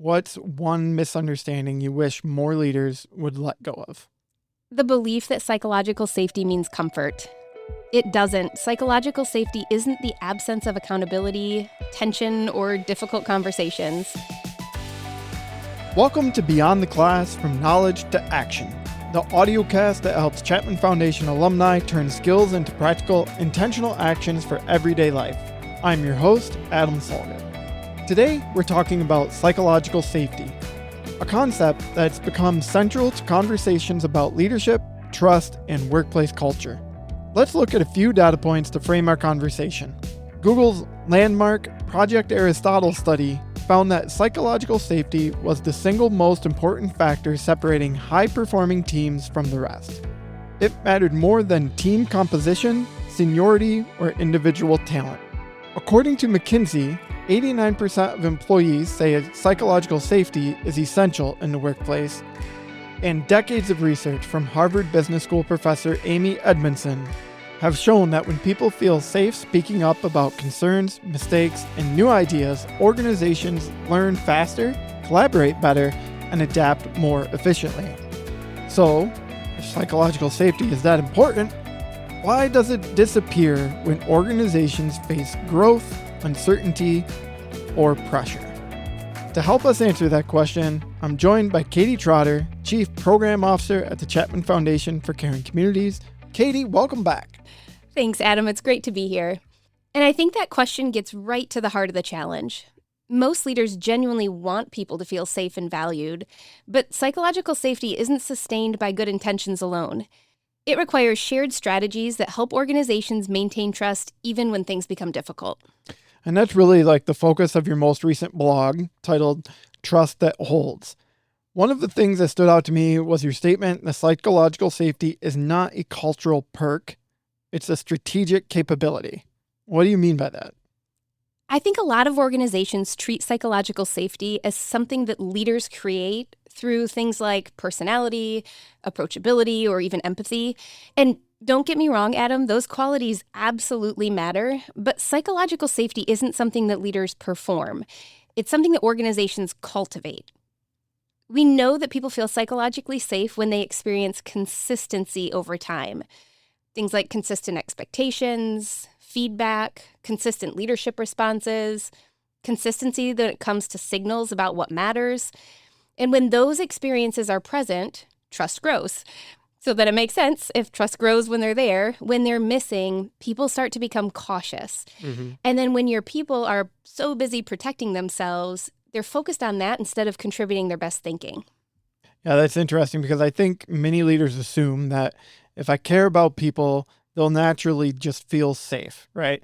What's one misunderstanding you wish more leaders would let go of? The belief that psychological safety means comfort. It doesn't. Psychological safety isn't the absence of accountability, tension, or difficult conversations. Welcome to Beyond the Class, From Knowledge to Action, the audiocast that helps Chapman Foundation alumni turn skills into practical, intentional actions for everyday life. I'm your host, Adam Solgit. Today, we're talking about psychological safety, a concept that's become central to conversations about leadership, trust, and workplace culture. Let's look at a few data points to frame our conversation. Google's landmark Project Aristotle study found that psychological safety was the single most important factor separating high-performing teams from the rest. It mattered more than team composition, seniority, or individual talent. According to McKinsey, 89% of employees say psychological safety is essential in the workplace, and decades of research from Harvard Business School professor Amy Edmondson have shown that when people feel safe speaking up about concerns, mistakes, and new ideas, organizations learn faster, collaborate better, and adapt more efficiently. So, if psychological safety is that important, why does it disappear when organizations face growth, uncertainty, or pressure? To help us answer that question, I'm joined by Katie Trotter, Chief Program Officer at the Chapman Foundation for Caring Communities. Katie, welcome back. Thanks, Adam. It's great to be here. And I think that question gets right to the heart of the challenge. Most leaders genuinely want people to feel safe and valued, but psychological safety isn't sustained by good intentions alone. It requires shared strategies that help organizations maintain trust even when things become difficult. And that's really like the focus of your most recent blog titled Trust That Holds. One of the things that stood out to me was your statement that psychological safety is not a cultural perk, it's a strategic capability. What do you mean by that? I think a lot of organizations treat psychological safety as something that leaders create through things like personality, approachability, or even empathy. And don't get me wrong, Adam, those qualities absolutely matter, but psychological safety isn't something that leaders perform. It's something that organizations cultivate. We know that people feel psychologically safe when they experience consistency over time. Things like consistent expectations, feedback, consistent leadership responses, consistency when it comes to signals about what matters. And when those experiences are present, trust grows. So that it makes sense, if trust grows when they're there, when they're missing, people start to become cautious. And then when your people are so busy protecting themselves, they're focused on that instead of contributing their best thinking. Yeah, that's interesting because I think many leaders assume that if I care about people, they'll naturally just feel safe, right?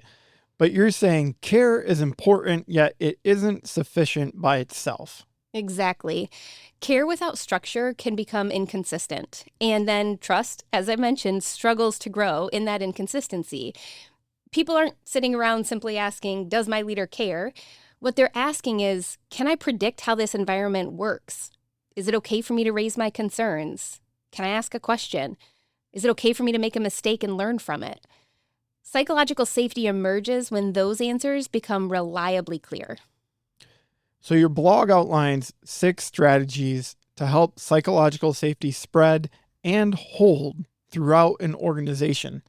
But you're saying care is important, yet it isn't sufficient by itself. Exactly. Care without structure can become inconsistent. And then trust, as I mentioned, struggles to grow in that inconsistency. People aren't sitting around simply asking, does my leader care? What they're asking is, can I predict how this environment works? Is it okay for me to raise my concerns? Can I ask a question? Is it okay for me to make a mistake and learn from it? Psychological safety emerges when those answers become reliably clear. So your blog outlines 6 strategies to help psychological safety spread and hold throughout an organization.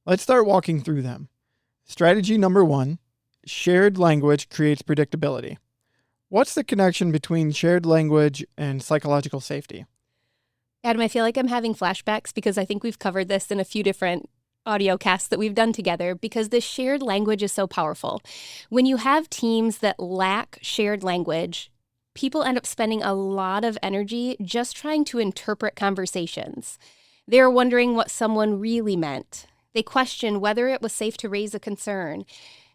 Let's start walking through them. Strategy number 1, shared language creates predictability. What's the connection between shared language and psychological safety? Adam, I feel like I'm having flashbacks because I think we've covered this in a few different audio casts that we've done together because this shared language is so powerful. When you have teams that lack shared language, people end up spending a lot of energy just trying to interpret conversations. They're wondering what someone really meant. They question whether it was safe to raise a concern.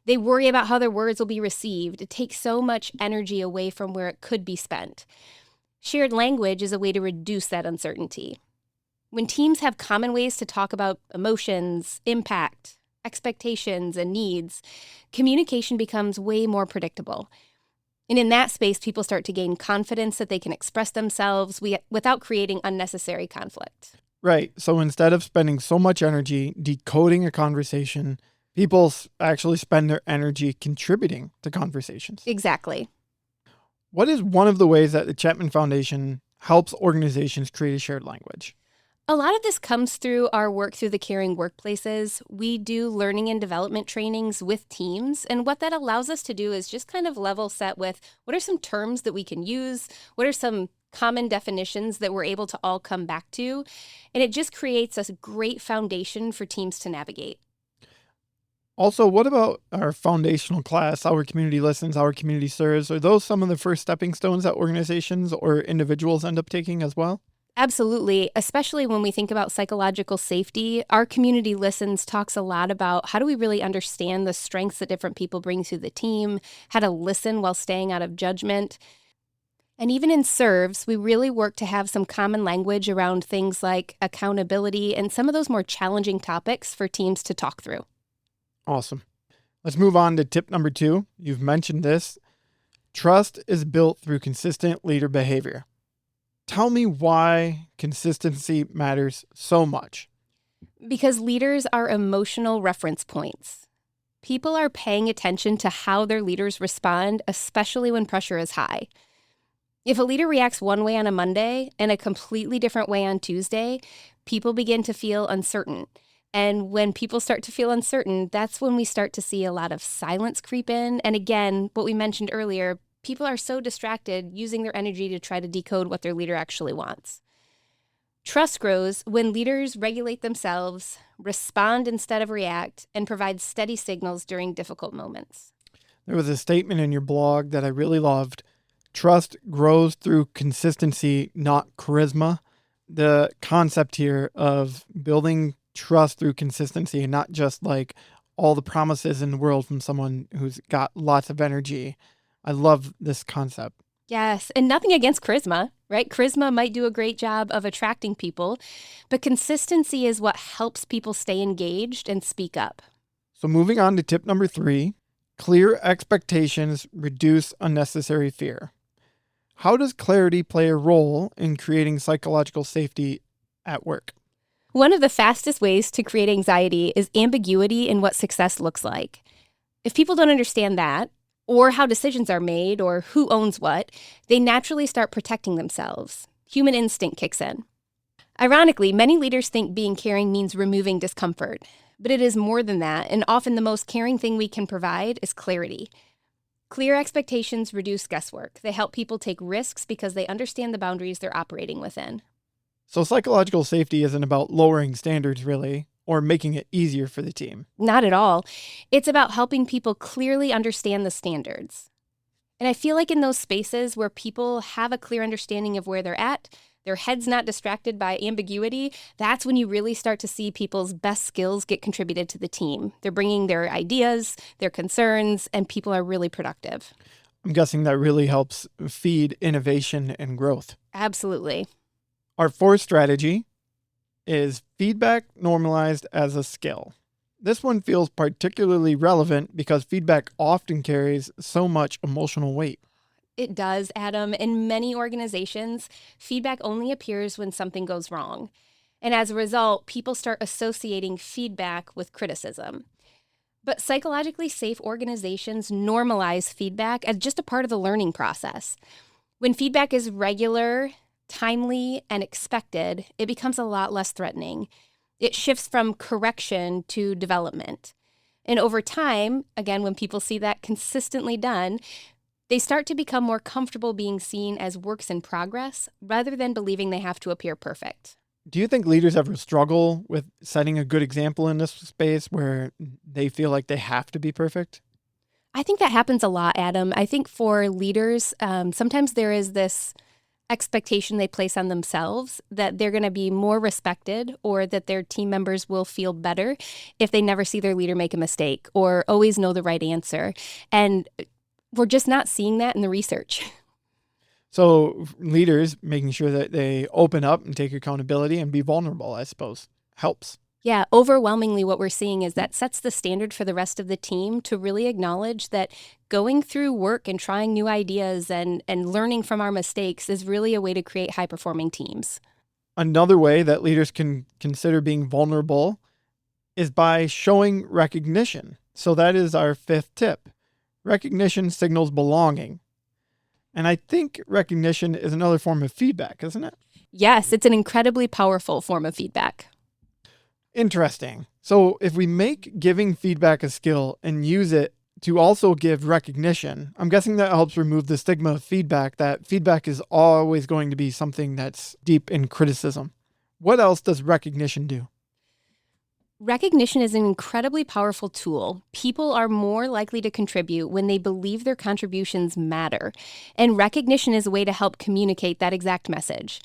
They worry about how their words will be received. It takes so much energy away from where it could be spent. Shared language is a way to reduce that uncertainty. When teams have common ways to talk about emotions, impact, expectations, and needs, communication becomes way more predictable. And in that space, people start to gain confidence that they can express themselves without creating unnecessary conflict. Right. So instead of spending so much energy decoding a conversation, people actually spend their energy contributing to conversations. Exactly. What is one of the ways that the Chapman Foundation helps organizations create a shared language? A lot of this comes through our work through the Caring Workplaces. We do learning and development trainings with teams. And what that allows us to do is just kind of level set with what are some terms that we can use? What are some common definitions that we're able to all come back to? And it just creates a great foundation for teams to navigate. Also, what about our foundational class, Our Community Listens, Our Community Serves? Are those some of the first stepping stones that organizations or individuals end up taking as well? Absolutely, especially when we think about psychological safety. Our Community Listens talks a lot about how do we really understand the strengths that different people bring to the team, how to listen while staying out of judgment. And even in serves, we really work to have some common language around things like accountability and some of those more challenging topics for teams to talk through. Awesome. Let's move on to tip number 2. You've mentioned this. Trust is built through consistent leader behavior. Tell me why consistency matters so much. Because leaders are emotional reference points. People are paying attention to how their leaders respond, especially when pressure is high. If a leader reacts one way on a Monday and a completely different way on Tuesday, people begin to feel uncertain. And when people start to feel uncertain, that's when we start to see a lot of silence creep in. And again, what we mentioned earlier, people are so distracted using their energy to try to decode what their leader actually wants. Trust grows when leaders regulate themselves, respond instead of react, and provide steady signals during difficult moments. There was a statement in your blog that I really loved. Trust grows through consistency, not charisma. The concept here of building trust through consistency and not just like all the promises in the world from someone who's got lots of energy. I love this concept. Yes, and nothing against charisma, right? Charisma might do a great job of attracting people, but consistency is what helps people stay engaged and speak up. So moving on to tip number 3, clear expectations reduce unnecessary fear. How does clarity play a role in creating psychological safety at work? One of the fastest ways to create anxiety is ambiguity in what success looks like. If people don't understand that, or how decisions are made, or who owns what, they naturally start protecting themselves. Human instinct kicks in. Ironically, many leaders think being caring means removing discomfort, but it is more than that, and often the most caring thing we can provide is clarity. Clear expectations reduce guesswork. They help people take risks because they understand the boundaries they're operating within. So psychological safety isn't about lowering standards really, or making it easier for the team. Not at all. It's about helping people clearly understand the standards. And I feel like in those spaces where people have a clear understanding of where they're at, their head's not distracted by ambiguity, that's when you really start to see people's best skills get contributed to the team. They're bringing their ideas, their concerns, and people are really productive. I'm guessing that really helps feed innovation and growth. Absolutely. Our 4th strategy is feedback normalized as a skill. This one feels particularly relevant because feedback often carries so much emotional weight. It does, Adam. In many organizations, feedback only appears when something goes wrong. And as a result, people start associating feedback with criticism. But psychologically safe organizations normalize feedback as just a part of the learning process. When feedback is regular, timely, and expected, it becomes a lot less threatening. It shifts from correction to development. And over time, again, when people see that consistently done, they start to become more comfortable being seen as works in progress rather than believing they have to appear perfect. Do you think leaders ever struggle with setting a good example in this space where they feel like they have to be perfect? I think that happens a lot, Adam. I think for leaders, sometimes there is this expectation they place on themselves that they're going to be more respected or that their team members will feel better if they never see their leader make a mistake or always know the right answer. And we're just not seeing that in the research. So leaders making sure that they open up and take accountability and be vulnerable, I suppose, helps. Yeah, overwhelmingly what we're seeing is that sets the standard for the rest of the team to really acknowledge that going through work and trying new ideas and learning from our mistakes is really a way to create high-performing teams. Another way that leaders can consider being vulnerable is by showing recognition. So that is our 5th tip. Recognition signals belonging. And I think recognition is another form of feedback, isn't it? Yes, it's an incredibly powerful form of feedback. Interesting. So if we make giving feedback a skill and use it to also give recognition, I'm guessing that helps remove the stigma of feedback, that feedback is always going to be something that's deep in criticism. What else does recognition do? Recognition is an incredibly powerful tool. People are more likely to contribute when they believe their contributions matter. And recognition is a way to help communicate that exact message.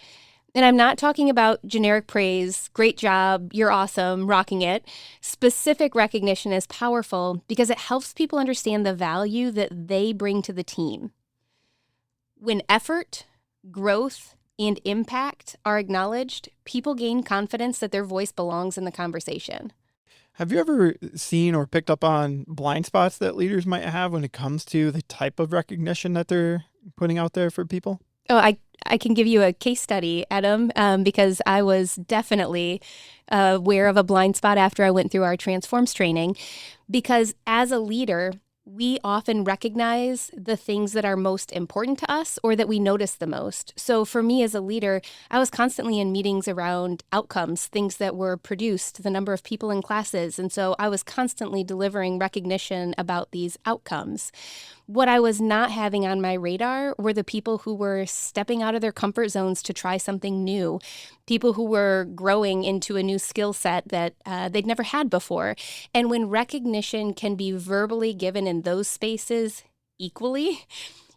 And I'm not talking about generic praise, great job, you're awesome, rocking it. Specific recognition is powerful because it helps people understand the value that they bring to the team. When effort, growth, and impact are acknowledged, people gain confidence that their voice belongs in the conversation. Have you ever seen or picked up on blind spots that leaders might have when it comes to the type of recognition that they're putting out there for people? Oh, I can give you a case study, Adam, because I was definitely aware of a blind spot after I went through our Transforms training. Because as a leader, we often recognize the things that are most important to us or that we notice the most. So for me as a leader, I was constantly in meetings around outcomes, things that were produced, the number of people in classes. And so I was constantly delivering recognition about these outcomes. What I was not having on my radar were the people who were stepping out of their comfort zones to try something new, people who were growing into a new skill set that they'd never had before. And when recognition can be verbally given in those spaces equally,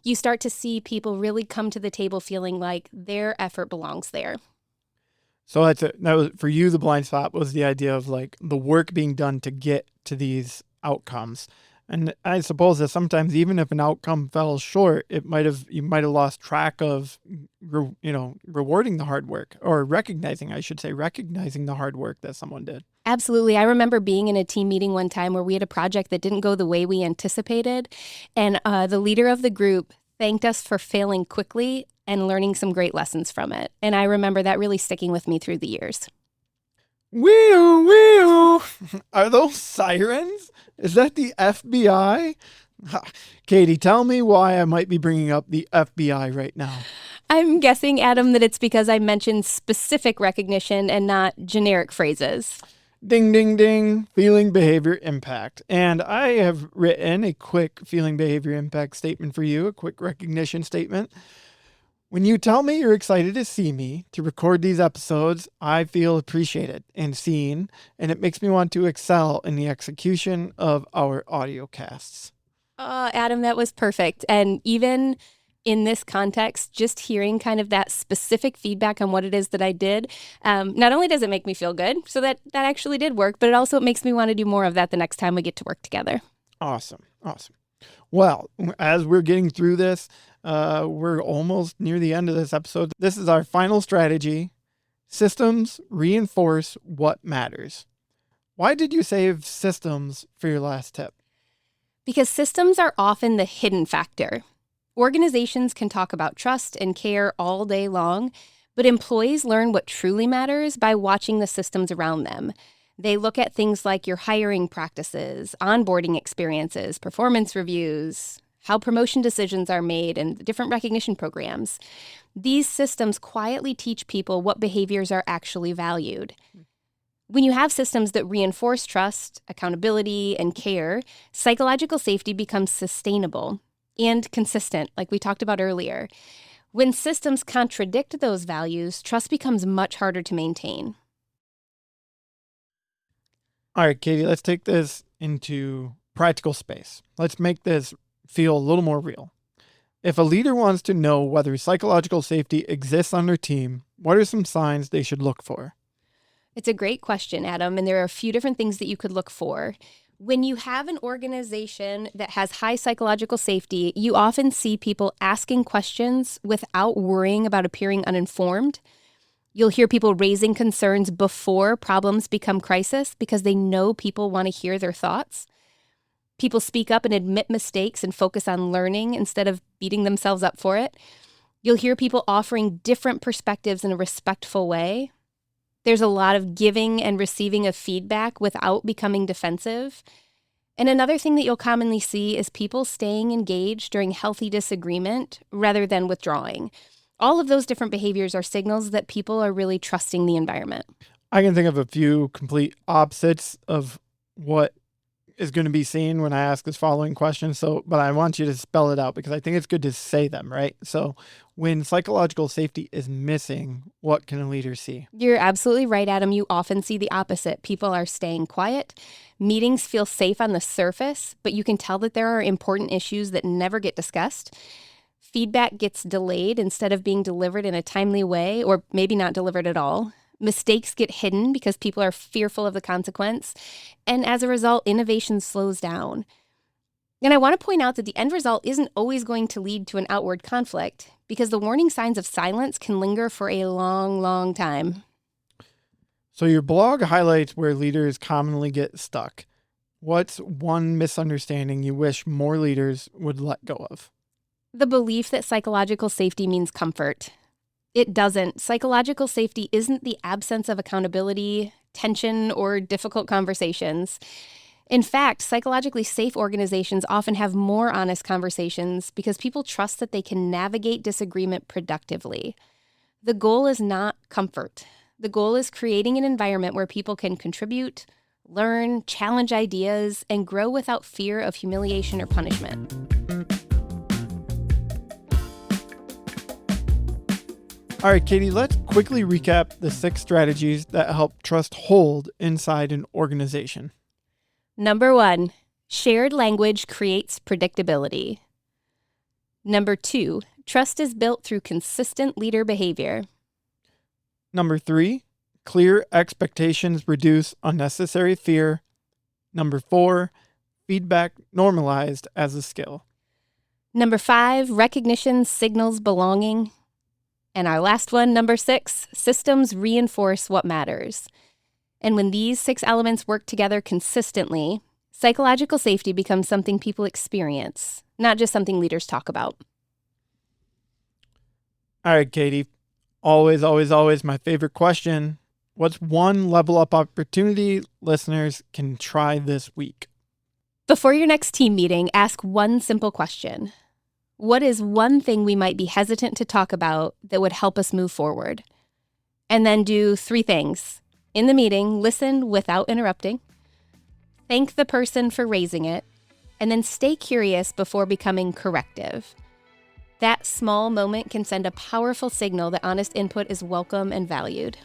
you start to see people really come to the table feeling like their effort belongs there. So that was for you. The blind spot was the idea of like the work being done to get to these outcomes. And I suppose that sometimes even if an outcome fell short, you might have lost track of, rewarding the hard work, or recognizing the hard work that someone did. Absolutely. I remember being in a team meeting one time where we had a project that didn't go the way we anticipated. And the leader of the group thanked us for failing quickly and learning some great lessons from it. And I remember that really sticking with me through the years. Wee-oo, wee-oo. Are those sirens? Is that the FBI? Katie, tell me why I might be bringing up the FBI right now. I'm guessing, Adam, that it's because I mentioned specific recognition and not generic phrases. Ding, ding, ding. Feeling behavior impact. And I have written a quick feeling behavior impact statement for you, a quick recognition statement. When you tell me you're excited to see me, to record these episodes, I feel appreciated and seen, and it makes me want to excel in the execution of our audio casts. Adam, that was perfect. And even in this context, just hearing kind of that specific feedback on what it is that I did, not only does it make me feel good, so that actually did work, but it also makes me want to do more of that the next time we get to work together. Awesome. Well, as we're getting through this, we're almost near the end of this episode. This is our final strategy. Systems reinforce what matters. Why did you save systems for your last tip? Because systems are often the hidden factor. Organizations can talk about trust and care all day long, but employees learn what truly matters by watching the systems around them. They look at things like your hiring practices, onboarding experiences, performance reviews, how promotion decisions are made, and different recognition programs. These systems quietly teach people what behaviors are actually valued. When you have systems that reinforce trust, accountability, and care, psychological safety becomes sustainable and consistent, like we talked about earlier. When systems contradict those values, trust becomes much harder to maintain. All right, Katie, let's take this into practical space. Let's make this feel a little more real. If a leader wants to know whether psychological safety exists on their team, what are some signs they should look for? It's a great question, Adam, and there are a few different things that you could look for. When you have an organization that has high psychological safety, you often see people asking questions without worrying about appearing uninformed. You'll hear people raising concerns before problems become crisis because they know people want to hear their thoughts. People speak up and admit mistakes and focus on learning instead of beating themselves up for it. You'll hear people offering different perspectives in a respectful way. There's a lot of giving and receiving of feedback without becoming defensive. And another thing that you'll commonly see is people staying engaged during healthy disagreement rather than withdrawing. All of those different behaviors are signals that people are really trusting the environment. I can think of a few complete opposites of what is going to be seen when I ask this following question. But I want you to spell it out because I think it's good to say them, right? So when psychological safety is missing, what can a leader see? You're absolutely right, Adam. You often see the opposite. People are staying quiet. Meetings feel safe on the surface, but you can tell that there are important issues that never get discussed. Feedback gets delayed instead of being delivered in a timely way, or maybe not delivered at all. Mistakes get hidden because people are fearful of the consequence. And as a result, innovation slows down. And I want to point out that the end result isn't always going to lead to an outward conflict because the warning signs of silence can linger for a long, long time. So your blog highlights where leaders commonly get stuck. What's one misunderstanding you wish more leaders would let go of? The belief that psychological safety means comfort. It doesn't. Psychological safety isn't the absence of accountability, tension, or difficult conversations. In fact, psychologically safe organizations often have more honest conversations because people trust that they can navigate disagreement productively. The goal is not comfort. The goal is creating an environment where people can contribute, learn, challenge ideas, and grow without fear of humiliation or punishment. All right, Katie, let's quickly recap the 6 strategies that help trust hold inside an organization. Number 1, shared language creates predictability. Number 2, trust is built through consistent leader behavior. Number 3, clear expectations reduce unnecessary fear. Number 4, feedback normalized as a skill. Number 5, recognition signals belonging. And our last one, number 6, systems reinforce what matters. And when these 6 elements work together consistently, psychological safety becomes something people experience, not just something leaders talk about. All right, Katie, always my favorite question. What's one level up opportunity listeners can try this week? Before your next team meeting, ask one simple question. What is one thing we might be hesitant to talk about that would help us move forward? And then do 3 things. In the meeting, listen without interrupting. Thank the person for raising it. And then stay curious before becoming corrective. That small moment can send a powerful signal that honest input is welcome and valued.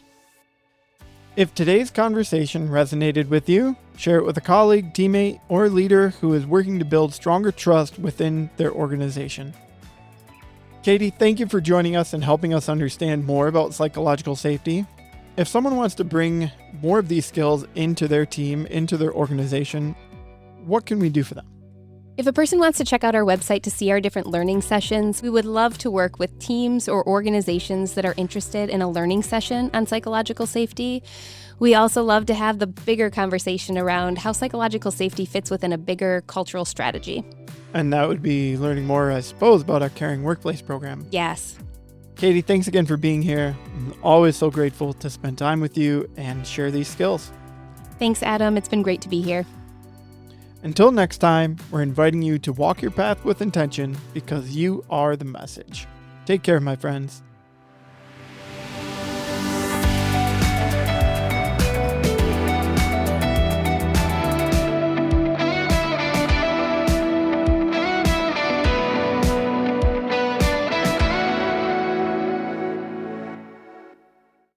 If today's conversation resonated with you, share it with a colleague, teammate, or leader who is working to build stronger trust within their organization. Katie, thank you for joining us and helping us understand more about psychological safety. If someone wants to bring more of these skills into their team, into their organization, what can we do for them? If a person wants to check out our website to see our different learning sessions, we would love to work with teams or organizations that are interested in a learning session on psychological safety. We also love to have the bigger conversation around how psychological safety fits within a bigger cultural strategy. And that would be learning more, I suppose, about our Caring Workplace program. Yes. Katie, thanks again for being here. I'm always so grateful to spend time with you and share these skills. Thanks, Adam. It's been great to be here. Until next time, we're inviting you to walk your path with intention because you are the message. Take care, my friends.